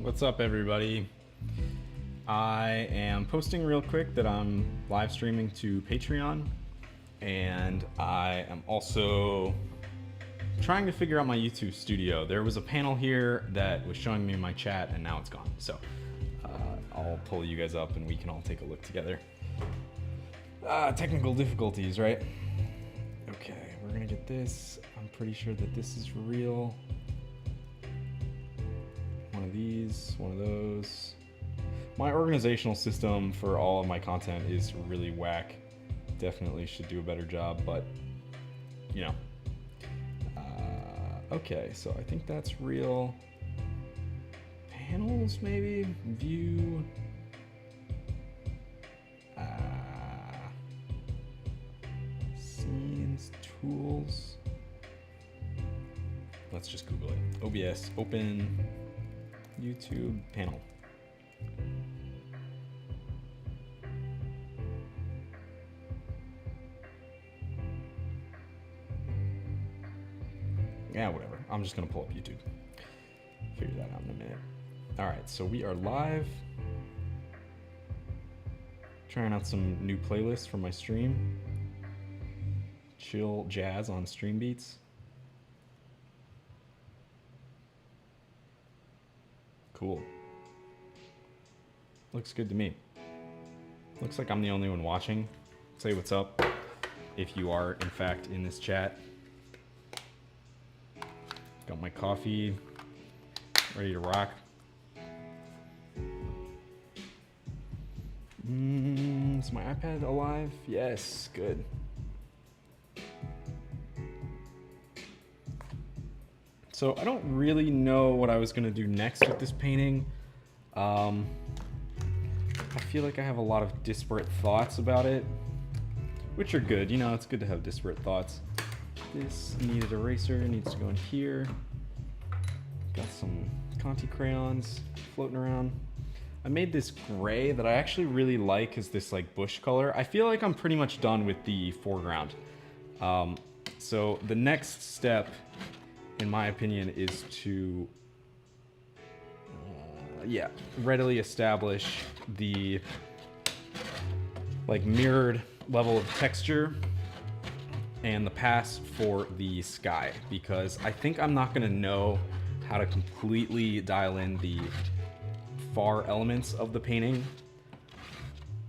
What's up, everybody? I am posting real quick that I'm live streaming to Patreon, and I am also trying to figure out my YouTube studio. There was a panel here that was showing me my chat, and now it's gone. So I'll pull you guys up and we can all take a look together. Technical difficulties, right? Okay, we're gonna get this. I'm pretty sure that this is real. One of these, one of those. My organizational system for all of my content is really whack. Definitely should do a better job, but you know. Okay, so I think that's real. Panels, maybe? View. Scenes, tools. Let's just Google it. OBS, open YouTube panel. Yeah, whatever. I'm just gonna pull up YouTube. Figure that out in a minute. All right, so we are live. Trying out some new playlists for my stream. Chill jazz on stream beats. Cool. Looks good to me. Looks like I'm the only one watching. Say what's up if you are, in fact, in this chat. Got my coffee, ready to rock. Is my iPad alive? Yes, good. So I don't really know what I was gonna do next with this painting. I feel like I have a lot of disparate thoughts about it, which are good. You know, it's good to have disparate thoughts. This needed eraser needs to go in here. Got some Conti crayons floating around. I made this gray that I actually really like as this like bush color. I feel like I'm pretty much done with the foreground. So the next step, in my opinion, is to readily establish the like mirrored level of texture and the pass for the sky, because I think I'm not gonna know how to completely dial in the far elements of the painting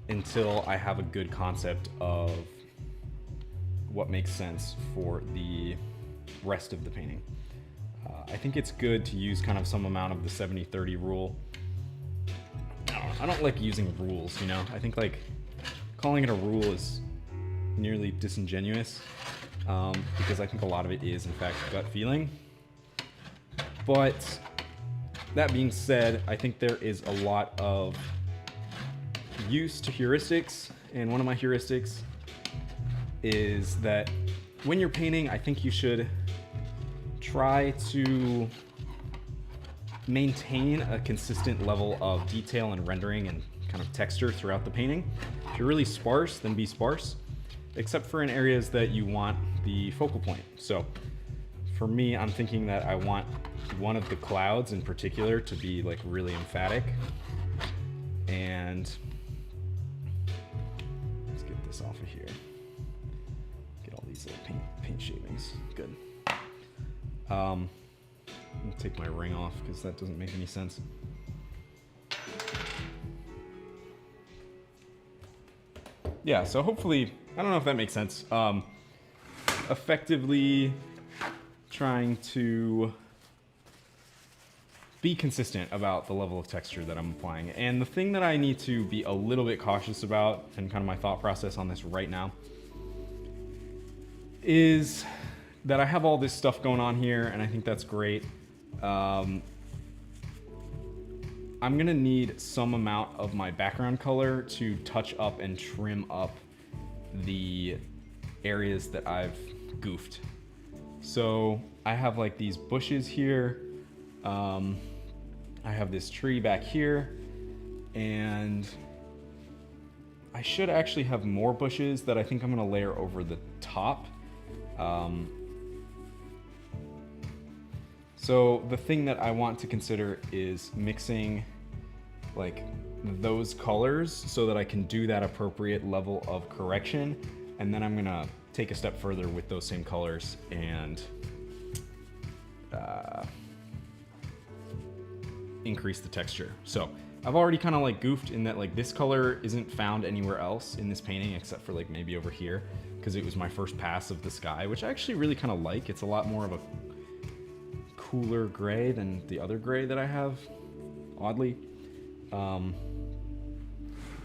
until I have a good concept of what makes sense for the rest of the painting. I think it's good to use kind of some amount of the 70-30 rule. I don't like using rules, you know? I think like calling it a rule is nearly disingenuous, because I think a lot of it is in fact gut feeling. But that being said, I think there is a lot of use to heuristics, and one of my heuristics is that when you're painting, I think you should try to maintain a consistent level of detail and rendering and kind of texture throughout the painting. If you're really sparse, then be sparse, except for in areas that you want the focal point. So for me, I'm thinking that I want one of the clouds in particular to be like really emphatic. And let's get this off of here. Get all these little paint shavings. Good. I'll take my ring off because that doesn't make any sense. Yeah, so hopefully, I don't know if that makes sense. Effectively trying to be consistent about the level of texture that I'm applying. And the thing that I need to be a little bit cautious about, and kind of my thought process on this right now, is that I have all this stuff going on here, and I think that's great. I'm gonna need some amount of my background color to touch up and trim up the areas that I've goofed. So I have like these bushes here. I have this tree back here, and I should actually have more bushes that I think I'm gonna layer over the top. So the thing that I want to consider is mixing like those colors so that I can do that appropriate level of correction. And then I'm gonna take a step further with those same colors and increase the texture. So I've already kind of like goofed in that like this color isn't found anywhere else in this painting except for like maybe over here, because it was my first pass of the sky, which I actually really kind of like. It's a lot more of a cooler gray than the other gray that I have, oddly.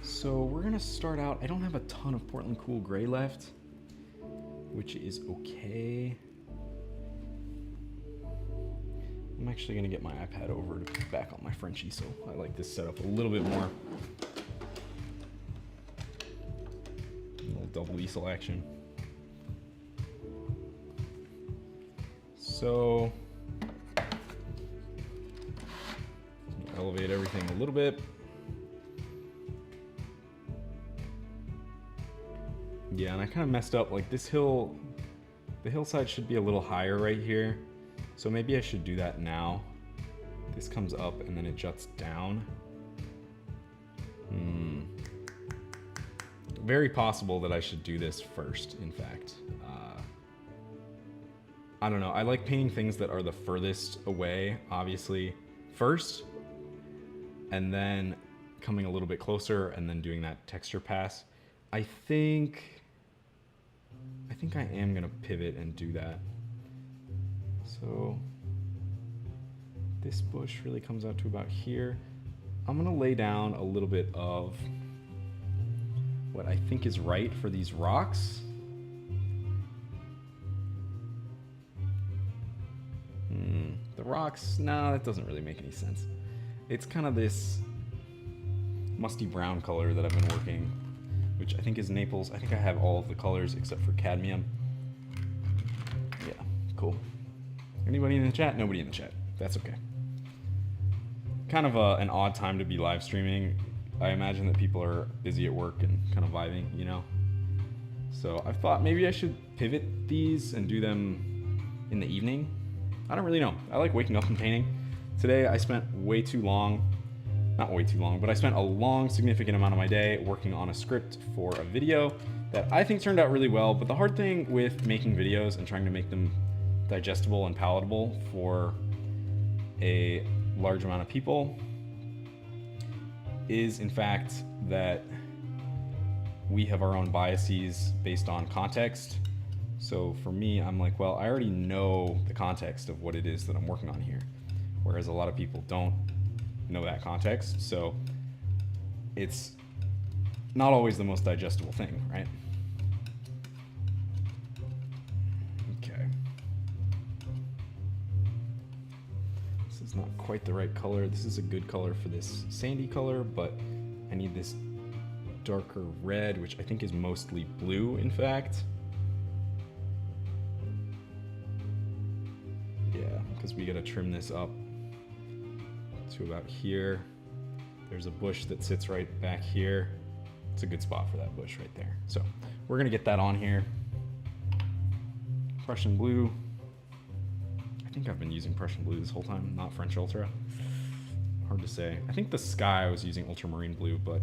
So we're gonna start out, I don't have a ton of Portland Cool Gray left, which is okay. I'm actually gonna get my iPad over to back on my Frenchie, so I like this setup a little bit more. A little double easel action. So, elevate everything a little bit. Yeah, and I kind of messed up, like this hill, the hillside should be a little higher right here. So maybe I should do that now. This comes up and then it juts down. Very possible that I should do this first, in fact. I don't know, I like painting things that are the furthest away, obviously, first, and then coming a little bit closer and then doing that texture pass. I think I am gonna pivot and do that. So this bush really comes out to about here. I'm gonna lay down a little bit of what I think is right for these rocks. The rocks, no, that doesn't really make any sense. It's kind of this musty brown color that I've been working, which I think is Naples. I think I have all of the colors except for cadmium. Yeah, cool. Anybody in the chat? Nobody in the chat. That's okay. Kind of an odd time to be live streaming. I imagine that people are busy at work and kind of vibing, you know? So I thought maybe I should pivot these and do them in the evening. I don't really know. I like waking up and painting. Today I spent way too long, not way too long, but I spent a long, significant amount of my day working on a script for a video that I think turned out really well. But the hard thing with making videos and trying to make them digestible and palatable for a large amount of people is, in fact, that we have our own biases based on context. So for me, I'm like, well, I already know the context of what it is that I'm working on here, whereas a lot of people don't know that context. So it's not always the most digestible thing, right? Okay. This is not quite the right color. This is a good color for this sandy color, but I need this darker red, which I think is mostly blue, in fact. Yeah, because we gotta trim this up to about here. There's a bush that sits right back here. It's a good spot for that bush right there. So we're gonna get that on here. Prussian blue. I think I've been using Prussian blue this whole time, not French Ultra. Hard to say. I think the sky I was using ultramarine blue, but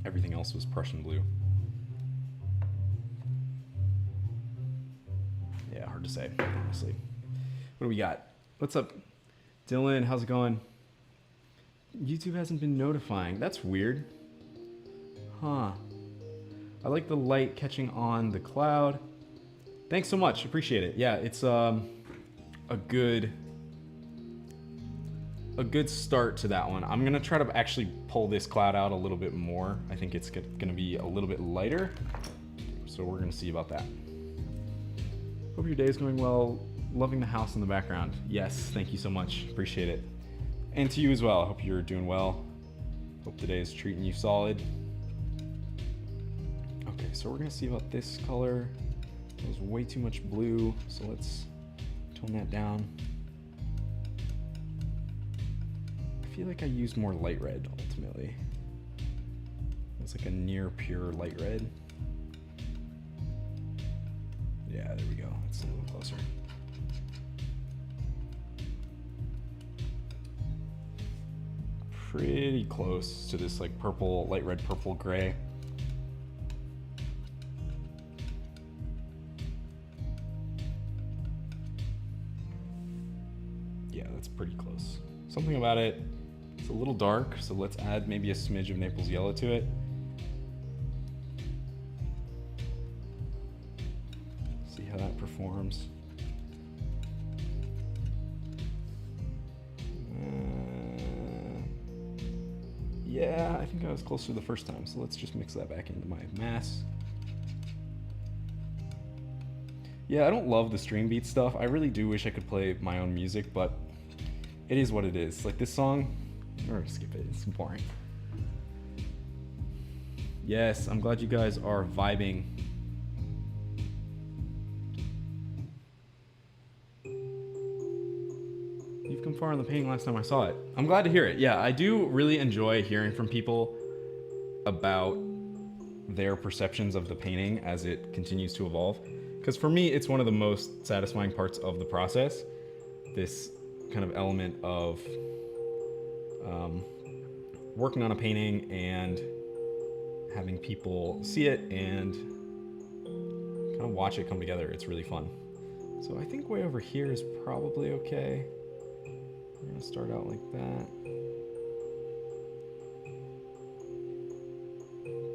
everything else was Prussian blue. Yeah, hard to say, honestly. What do we got? What's up, Dylan? How's it going? YouTube hasn't been notifying. That's weird. Huh. I like the light catching on the cloud. Thanks so much. Appreciate it. Yeah, it's a good start to that one. I'm gonna try to actually pull this cloud out a little bit more. I think it's gonna be a little bit lighter. So we're gonna see about that. Hope your day is going well. Loving the house in the background. Yes, thank you so much. Appreciate it. And to you as well. I hope you're doing well. Hope the day is treating you solid. Okay, so we're gonna see about this color. There's way too much blue, so let's tone that down. I feel like I used more light red ultimately. It's like a near pure light red. Yeah, there we go. It's a little closer. pretty close to this like purple, light red purple gray. Yeah, that's pretty close. Something about it, it's a little dark, so let's add maybe a smidge of Naples yellow to it. See how that performs. Yeah, I think I was closer the first time, so let's just mix that back into my mass. Yeah, I don't love the stream beat stuff. I really do wish I could play my own music, but it is what it is. Like this song, or skip it, it's boring. Yes, I'm glad you guys are vibing. You've come far in the painting last time I saw it. I'm glad to hear it. Yeah, I do really enjoy hearing from people about their perceptions of the painting as it continues to evolve. Because for me, it's one of the most satisfying parts of the process. This kind of element of working on a painting and having people see it and kind of watch it come together. It's really fun. So I think way over here is probably okay. We're gonna start out like that.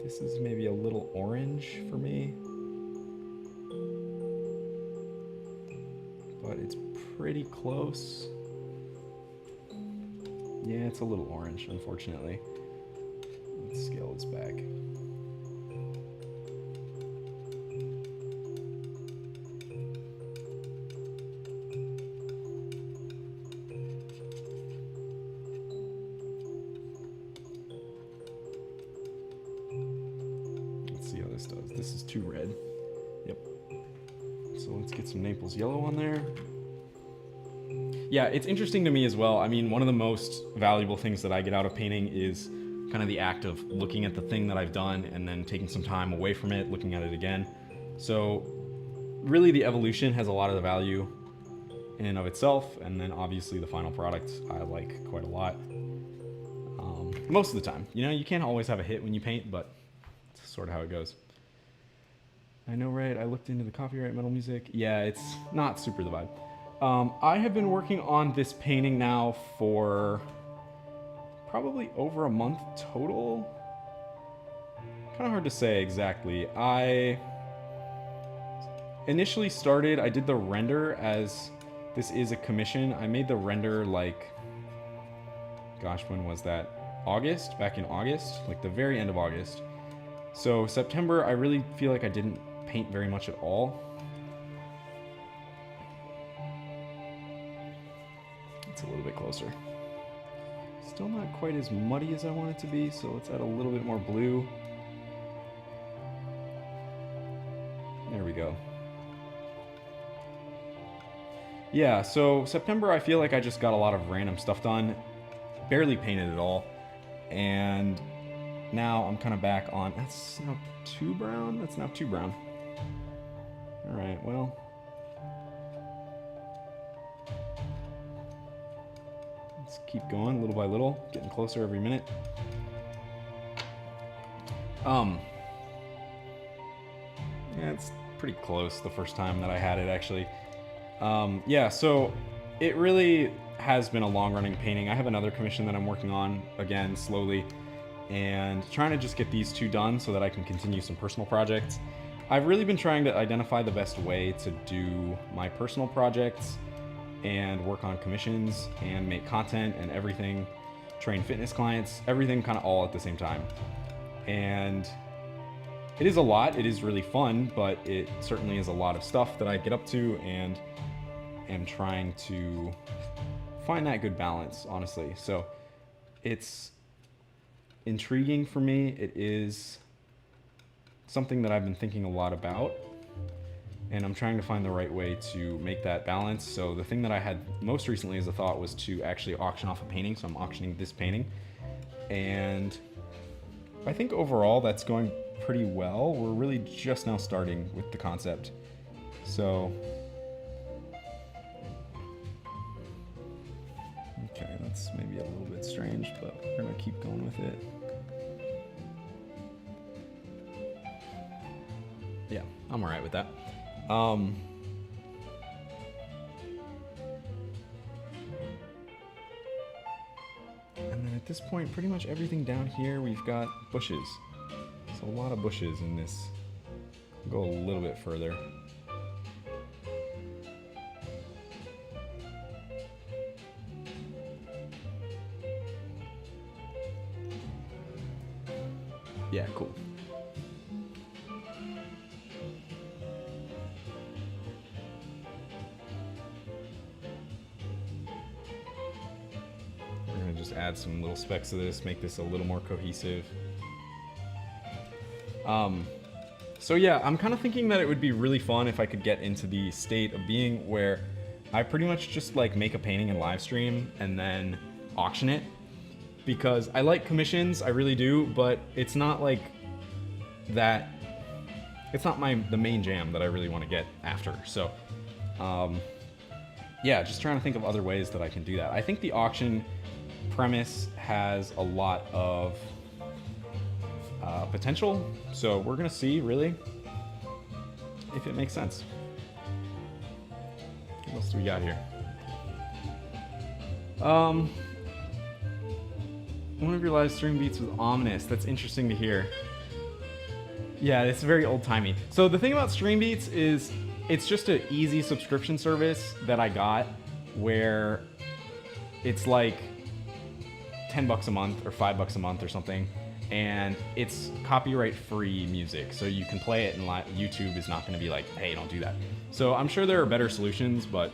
This is maybe a little orange for me, but it's pretty close. Yeah, it's a little orange, unfortunately. Let's scale this back. Let's see how this does. This is too red. Yep. So let's get some Naples yellow on there. Yeah, it's interesting to me as well. I mean, one of the most valuable things that I get out of painting is kind of the act of looking at the thing that I've done and then taking some time away from it, looking at it again. So really the evolution has a lot of the value in and of itself, and then obviously the final product I like quite a lot. Most of the time. You know, you can't always have a hit when you paint, but it's sort of how it goes. I know, right? I looked into the copyright metal music. Yeah, it's not super the vibe. I have been working on this painting now for probably over a month total. Kind of hard to say exactly. I initially started, I did the render as this is a commission. I made the render like, gosh, when was that? August? Back in August? Like the very end of August. So September, I really feel like I didn't paint very much at all. It's a little bit closer. Still not quite as muddy as I want it to be, so let's add a little bit more blue. There we go. Yeah, so September I feel like I just got a lot of random stuff done. Barely painted at all. And now I'm kind of back on, that's now too brown? That's now too brown. Alright, well. Let's keep going little by little, getting closer every minute. Yeah, it's pretty close the first time that I had it actually. Yeah, so it really has been a long-running painting. I have another commission that I'm working on, again, slowly, and trying to just get these two done so that I can continue some personal projects. I've really been trying to identify the best way to do my personal projects and work on commissions and make content and everything, train fitness clients, everything kind of all at the same time. And it is a lot, it is really fun, but it certainly is a lot of stuff that I get up to and am trying to find that good balance, honestly. So it's intriguing for me. It is something that I've been thinking a lot about, and I'm trying to find the right way to make that balance. So the thing that I had most recently as a thought was to actually auction off a painting. So I'm auctioning this painting, and I think overall that's going pretty well. We're really just now starting with the concept. So, okay, That's maybe a little bit strange, but we're gonna keep going with it. Yeah, I'm all right with that. And then at this point, pretty much everything down here, we've got bushes. So a lot of bushes in this. Go a little bit further. Yeah, cool. We're gonna just add some little specks of this, make this a little more cohesive. So yeah, I'm kind of thinking that it would be really fun if I could get into the state of being where I pretty much just like make a painting and live stream and then auction it. Because I like commissions, I really do, but it's not like that, it's not the main jam that I really want to get after. So yeah, just trying to think of other ways that I can do that. I think the auction premise has a lot of potential, so we're gonna see really if it makes sense. What else do we got here? One of your live stream beats was ominous. That's interesting to hear. Yeah, it's very old-timey. So the thing about Stream Beats is it's just an easy subscription service that I got where it's like 10 bucks a month or 5 bucks a month or something, and it's copyright-free music, so you can play it and YouTube is not going to be like, hey, don't do that. So I'm sure there are better solutions, but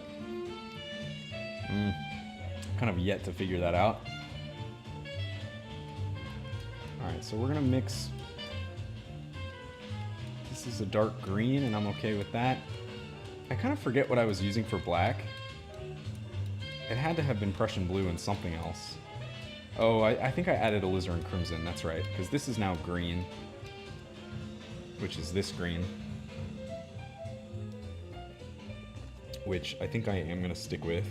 kind of yet to figure that out. Alright, so we're gonna mix. This is a dark green, and I'm okay with that. I kind of forget what I was using for black. It had to have been Prussian blue and something else. Oh, I think I added alizarin crimson, that's right, because this is now green, which is this green. Which I think I am gonna stick with.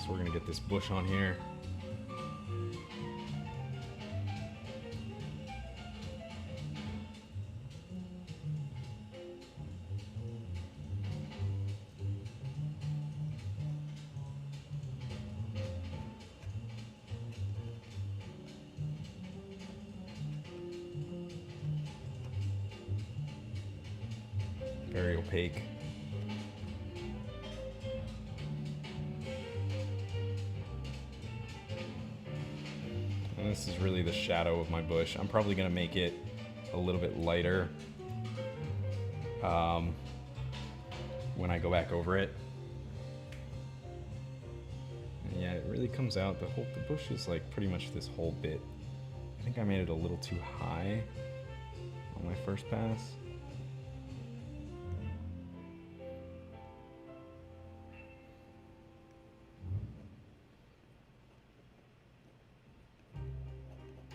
So we're gonna get this bush on here. Very opaque. And this is really the shadow of my bush. I'm probably going to make it a little bit lighter when I go back over it. And yeah, it really comes out. The bush is like pretty much this whole bit. I think I made it a little too high on my first pass.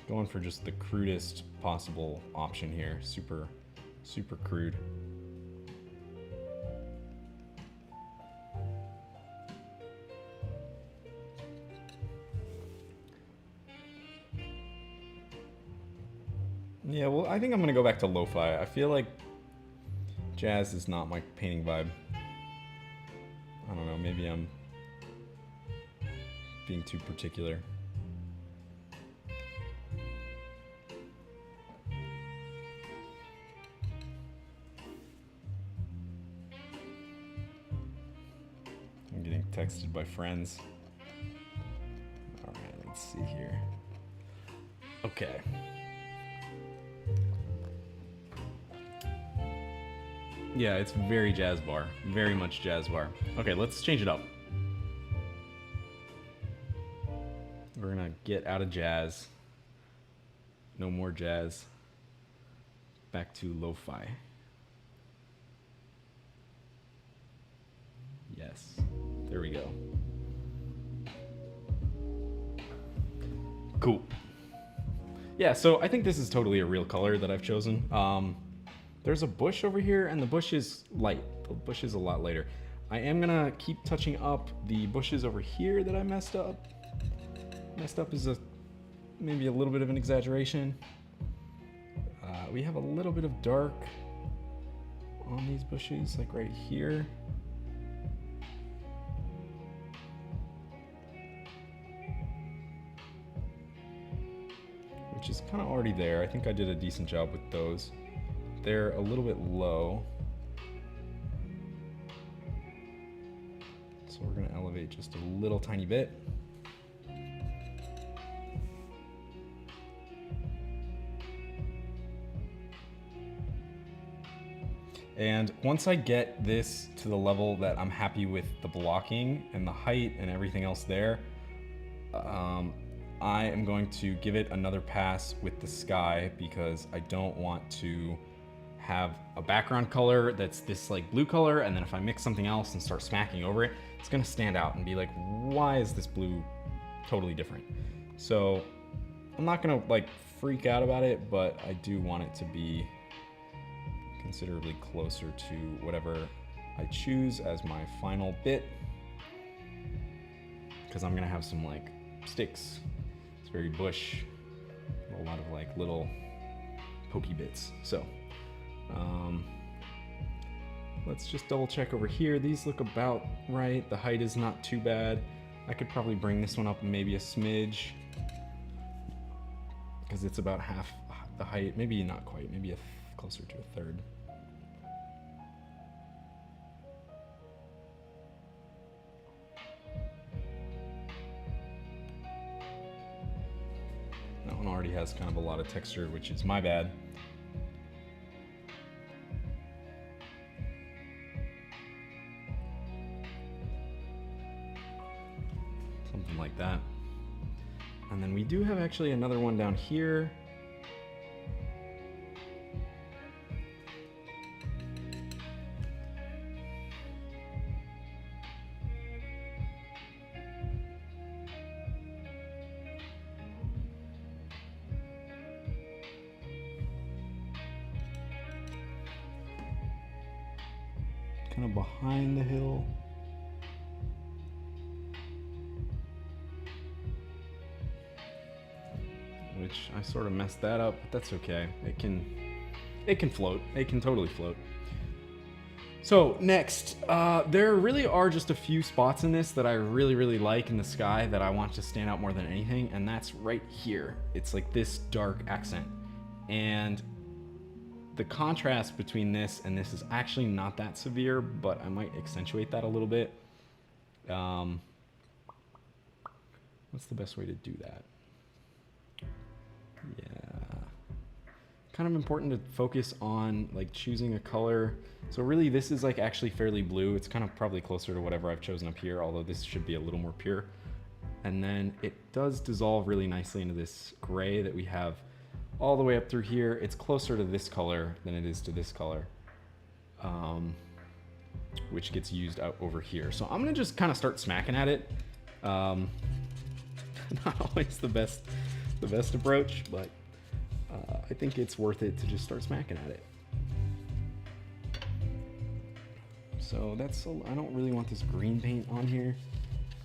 Going for just the crudest possible option here. Super crude. Yeah, well, I think I'm gonna go back to lo-fi. I feel like jazz is not my painting vibe. I don't know, maybe I'm being too particular. I'm getting texted by friends. All right, let's see here. Okay. Yeah, it's very jazz bar. Very much jazz bar. Okay, let's change it up. We're gonna get out of jazz. No more jazz. Back to lo-fi. Yes. There we go. Cool. Yeah, so I think this is totally a real color that I've chosen. There's a bush over here, and the bush is light. the bushes a lot later. I am gonna keep touching up the bushes over here that I messed up. Messed up is maybe a little bit of an exaggeration. We have a little bit of dark on these bushes, like right here. Which is kind of already there. I think I did a decent job with those. They're a little bit low. So we're gonna elevate just a little tiny bit. And once I get this to the level that I'm happy with the blocking and the height and everything else there, I am going to give it another pass with the sky because I don't want to have a background color that's this like blue color, and then if I mix something else and start smacking over it, it's gonna stand out and be like, why is this blue totally different? So I'm not gonna like freak out about it, but I do want it to be considerably closer to whatever I choose as my final bit, because I'm gonna have some like sticks. It's very bush, a lot of like little pokey bits. So let's just double check over here. These look about right. The height is not too bad. I could probably bring this one up maybe a smidge because it's about half the height. Maybe not quite, maybe closer to a third. That one already has kind of a lot of texture, which is my bad. Something like that. And then we do have actually another one down here. Kind of behind the hill. Which I sort of messed that up, but that's okay. It can float. It can totally float. So next, there really are just a few spots in this that I really like in the sky that I want to stand out more than anything, and that's right here. It's like this dark accent. And the contrast between this and this is actually not that severe, but I might accentuate that a little bit. What's the best way to do that? Yeah. Kind of important to focus on like choosing a color. So really this is like actually fairly blue. It's kind of probably closer to whatever I've chosen up here, although this should be a little more pure. And then it does dissolve really nicely into this gray that we have all the way up through here. It's closer to this color than it is to this color, which gets used out over here. So I'm gonna just kind of start smacking at it. Not always the best approach, but I think it's worth it to just start smacking at it. So that's, I don't really want this green paint on here.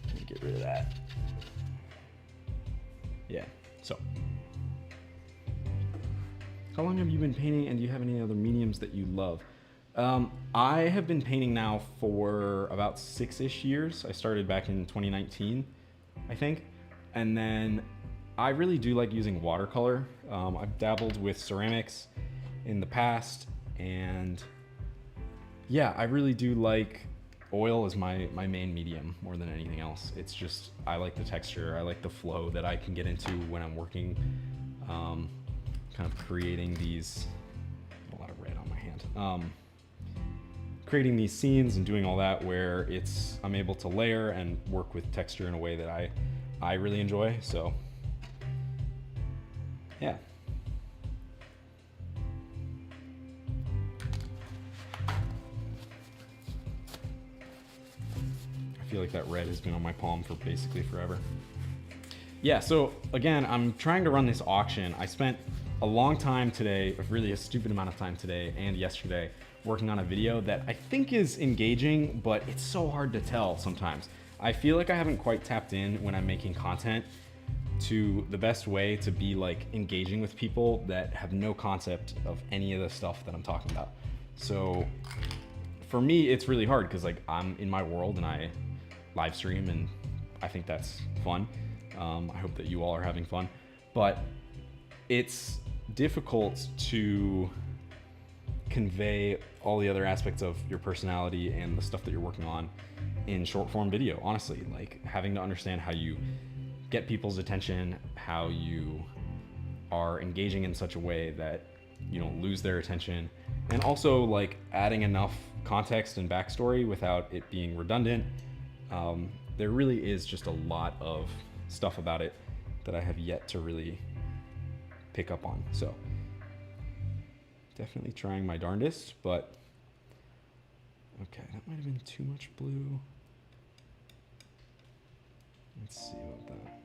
Let me get rid of that. Yeah, so. How long have you been painting, and do you have any other mediums that you love? I have been painting now for about 6-ish years. I started back in 2019, I think. And then I really do like using watercolor. I've dabbled with ceramics in the past, and yeah, I really do like oil as my main medium more than anything else. It's just, I like the texture, I like the flow that I can get into when I'm working, kind of creating these, a lot of red on my hand, creating these scenes and doing all that where I'm able to layer and work with texture in a way that I really enjoy. So yeah. I feel like that red has been on my palm for basically forever. Yeah, so again, I'm trying to run this auction. I spent a long time today, really a stupid amount of time today and yesterday, working on a video that I think is engaging, but it's so hard to tell sometimes. I feel like I haven't quite tapped in when I'm making content to the best way to be like engaging with people that have no concept of any of the stuff that I'm talking about. So for me, it's really hard because like I'm in my world and I live stream and I think that's fun. I hope that you all are having fun, but it's difficult to convey all the other aspects of your personality and the stuff that you're working on in short form video. Honestly, like having to understand how you get people's attention, how you are engaging in such a way that you don't lose their attention, and also like adding enough context and backstory without it being redundant. There really is just a lot of stuff about it that I have yet to really pick up on. So definitely trying my darndest, but okay, that might have been too much blue. Let's see about that.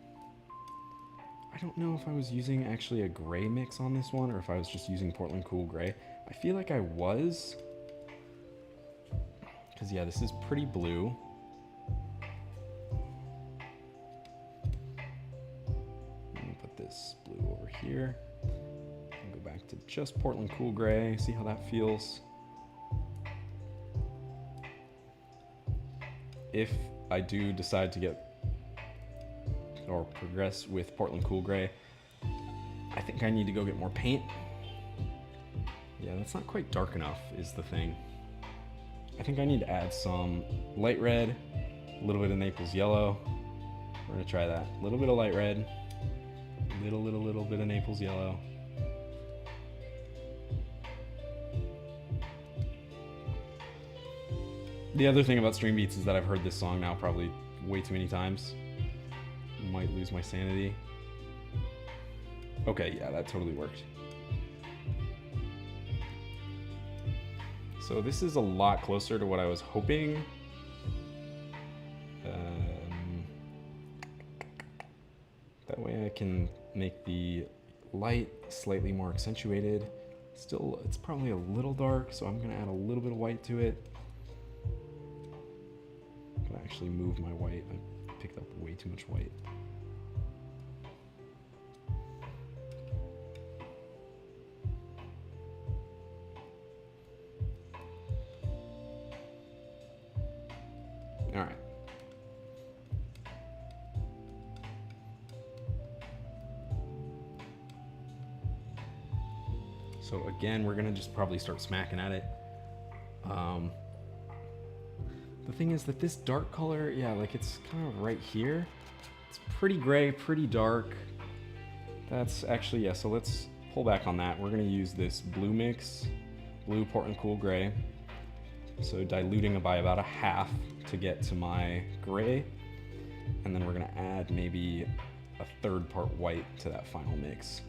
I don't know if I was using actually a gray mix on this one or if I was just using Portland Cool Gray. I feel like I was, because yeah, this is pretty blue. Let me put this blue over here. I'll go back to just Portland Cool Gray, see how that feels. If I do decide to get or progress with Portland Cool Gray, I think I need to go get more paint. Yeah, that's not quite dark enough is the thing. I think I need to add some light red, a little bit of Naples yellow. We're gonna try that. A little bit of light red, little bit of Naples yellow. The other thing about Stream Beats is that I've heard this song now probably way too many times. Might lose my sanity. Okay, yeah, that totally worked. So this is a lot closer to what I was hoping. That way I can make the light slightly more accentuated. Still, it's probably a little dark, so I'm gonna add a little bit of white to it. I'm gonna actually move my white. I picked up way too much white. All right. So again, we're gonna just probably start smacking at it. The thing is that this dark color, yeah, like it's kind of right here. It's pretty gray, pretty dark. That's actually, yeah, so let's pull back on that. We're gonna use this blue mix, blue Portland Cool Gray. So diluting it by about a half to get to my gray. And then we're gonna add maybe a third part white to that final mix.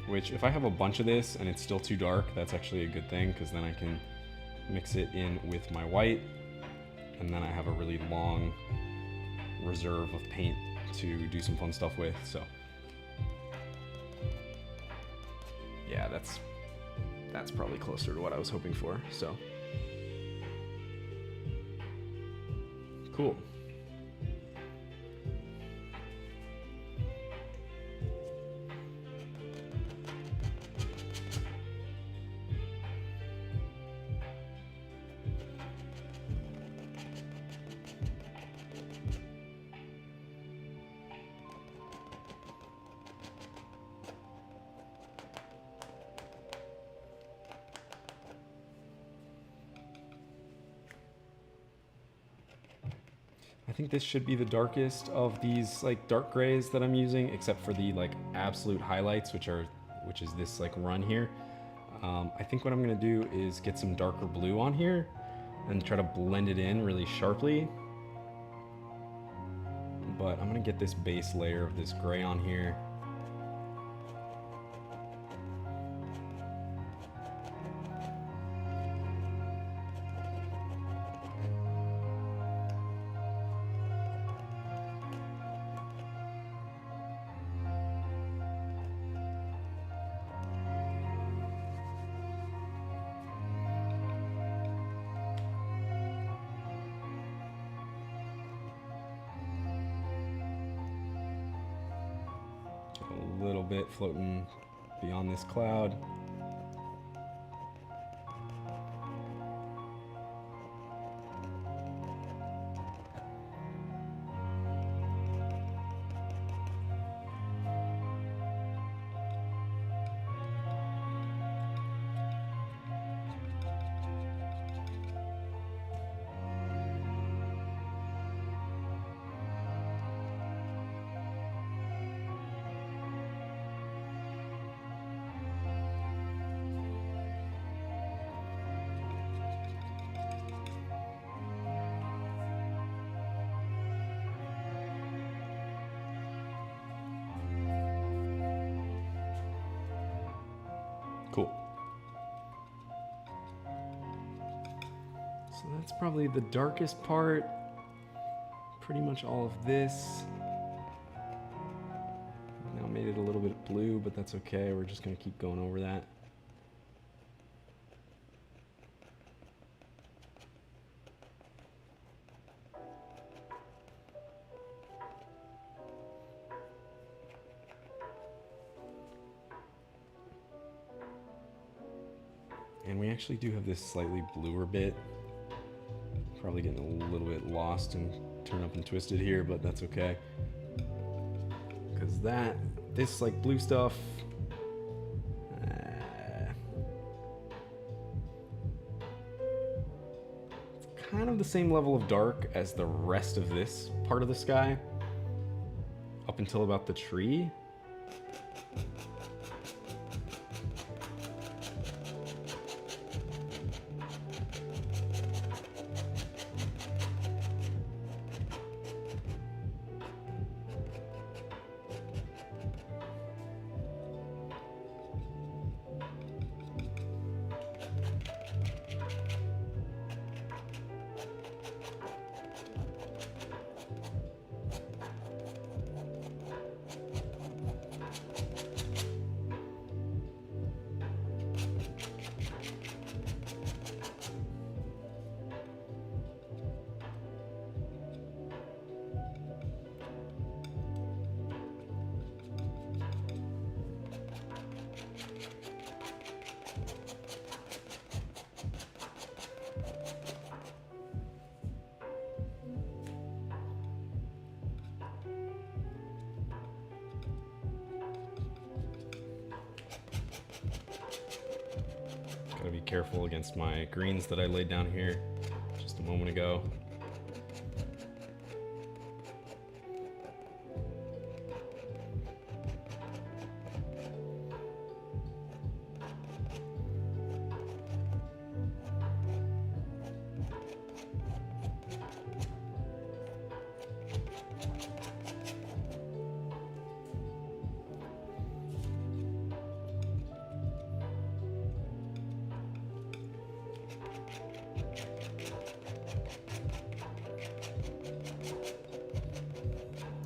Which if I have a bunch of this and it's still too dark, that's actually a good thing because then I can mix it in with my white and then I have a really long reserve of paint to do some fun stuff with. So yeah, that's probably closer to what I was hoping for. So cool. I think this should be the darkest of these like dark grays that I'm using, except for the like absolute highlights, which is this like run here. I think what I'm gonna do is get some darker blue on here and try to blend it in really sharply. But I'm gonna get this base layer of this gray on here. a little bit floating beyond this cloud. Cool. So that's probably the darkest part. Pretty much all of this. Now made it a little bit blue, but that's okay. We're just gonna keep going over that. And we actually do have this slightly bluer bit. Probably getting a little bit lost and turned up and twisted here, but that's okay. Because this like blue stuff, it's kind of the same level of dark as the rest of this part of the sky, up until about the tree. Gotta be careful against my greens that I laid down here just a moment ago.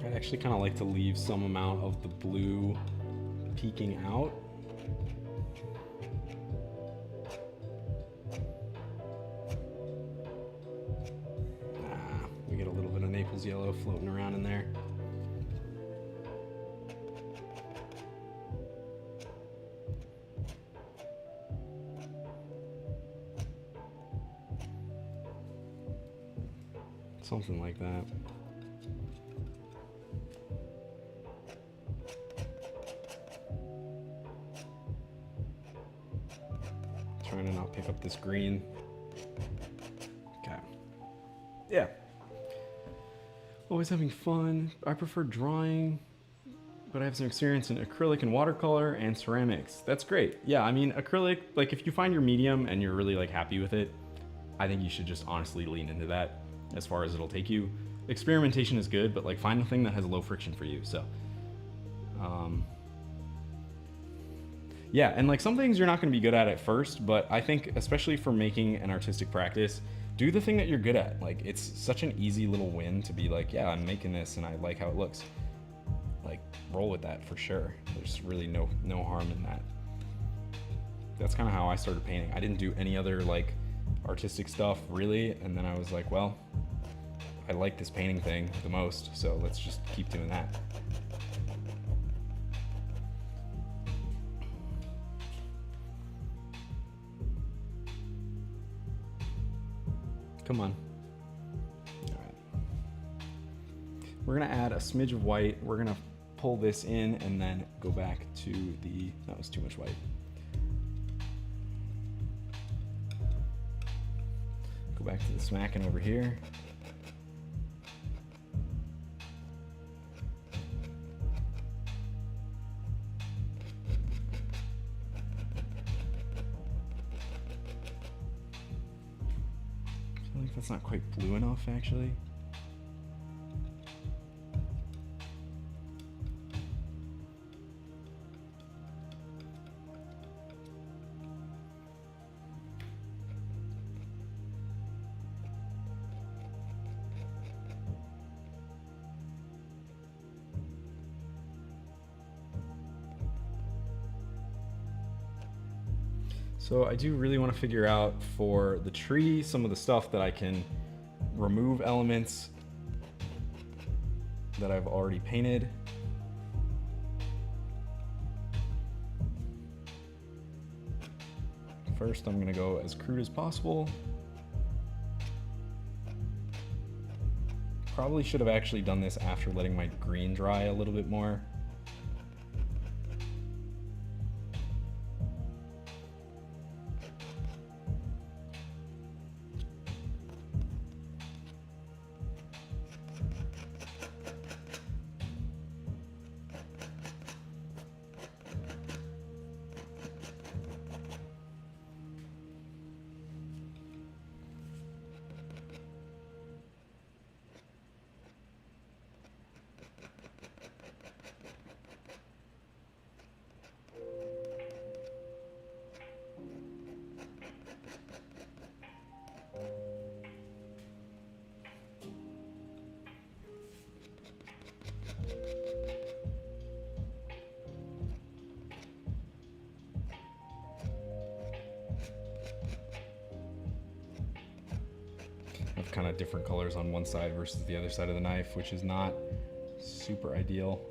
I actually kind of like to leave some amount of the blue peeking out. We get a little bit of Naples yellow floating around in there. Something like that. Trying to not pick up this green. Okay. Yeah. Always having fun. I prefer drawing, but I have some experience in acrylic and watercolor and ceramics. That's great. Yeah, I mean, acrylic, like if you find your medium and you're really like happy with it, I think you should just honestly lean into that as far as it'll take you. Experimentation is good, but like find the thing that has low friction for you. So, yeah, and like some things you're not going to be good at first, but I think especially for making an artistic practice, do the thing that you're good at. Like it's such an easy little win to be like, yeah, I'm making this and I like how it looks. Like roll with that for sure. There's really no harm in that. That's kind of how I started painting. I didn't do any other like artistic stuff really, and then I was like, well, I like this painting thing the most, so let's just keep doing that. Come on. All right. We're gonna add a smidge of white. We're gonna pull this in and then go back to the, that was too much white. Go back to the smacking over here. I feel like that's not quite blue enough, actually. So I do really want to figure out for the tree some of the stuff that I can remove elements that I've already painted. First, I'm going to go as crude as possible. Probably should have actually done this after letting my green dry a little bit more. Have kind of different colors on one side versus the other side of the knife, which is not super ideal.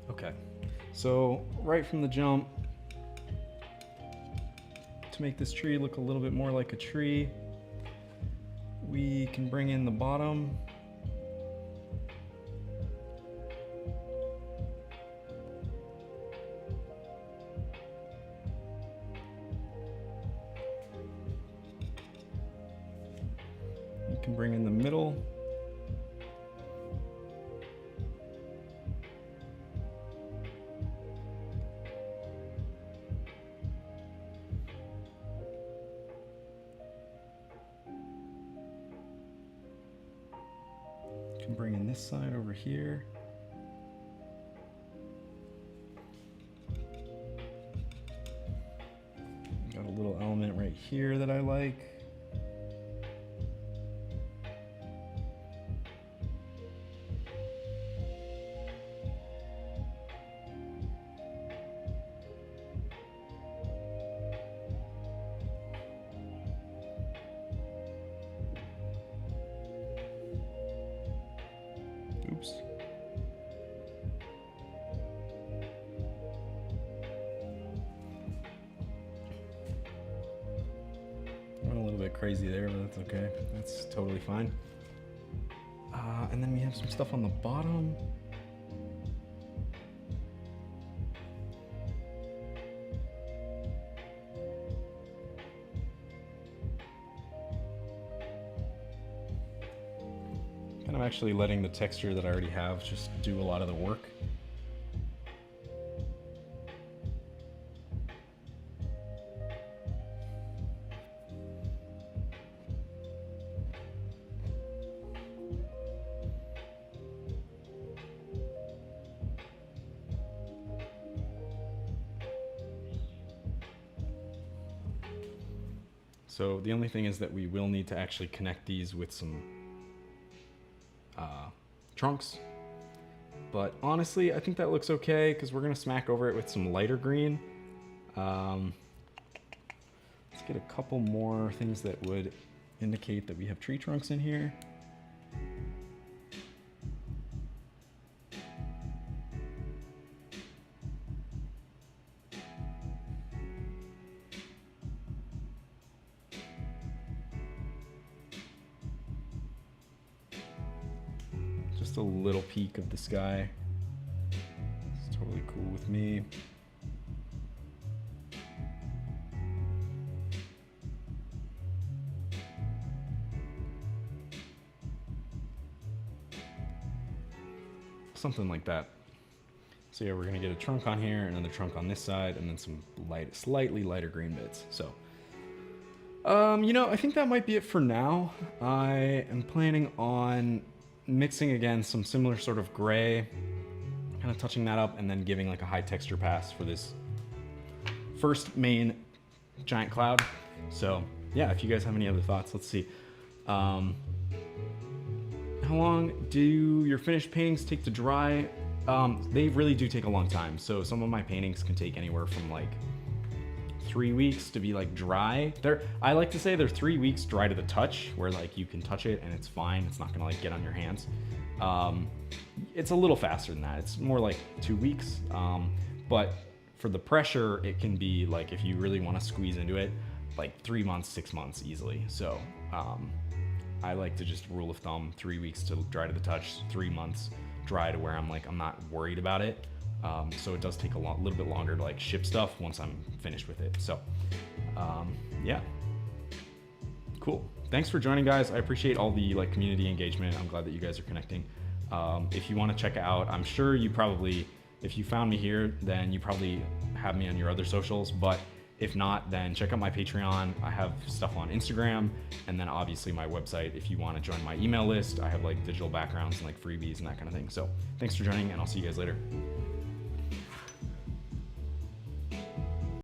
Okay, so right from the jump, to make this tree look a little bit more like a tree, we can bring in the bottom. You can bring in the middle. Can bring in this side over here. Got a little element right here that I like. Oops. Went a little bit crazy there, but that's okay. That's totally fine. And then we have some stuff on the bottom. Kind of actually letting the texture that I already have just do a lot of the work. So the only thing is that we will need to actually connect these with some trunks. But honestly, I think that looks okay because we're gonna smack over it with some lighter green. Let's get a couple more things that would indicate that we have tree trunks in here. Just a little peek of the sky. It's totally cool with me. Something like that. So yeah, we're gonna get a trunk on here, another trunk on this side, and then some slightly lighter green bits. So, you know, I think that might be it for now. I am planning on mixing again some similar sort of gray, kind of touching that up, and then giving like a high texture pass for this first main giant cloud. So yeah, if you guys have any other thoughts, let's see. How long do your finished paintings take to dry? They really do take a long time. So some of my paintings can take anywhere from like 3 weeks to be like dry. I like to say they're 3 weeks dry to the touch, where like you can touch it and it's fine. It's not gonna like get on your hands. It's a little faster than that. It's more like 2 weeks. But for the pressure, it can be like, if you really want to squeeze into it, like 3 months, 6 months easily. So I like to just rule of thumb 3 weeks to dry to the touch, 3 months dry to where I'm not worried about it. So it does take a little bit longer to like ship stuff once I'm finished with it. So yeah, cool. Thanks for joining, guys. I appreciate all the like community engagement. I'm glad that you guys are connecting. If you want to check it out, I'm sure you probably, if you found me here, then you probably have me on your other socials, but if not, then check out my Patreon. I have stuff on Instagram, and then obviously my website. If you want to join my email list, I have like digital backgrounds and like freebies and that kind of thing. So thanks for joining, and I'll see you guys later.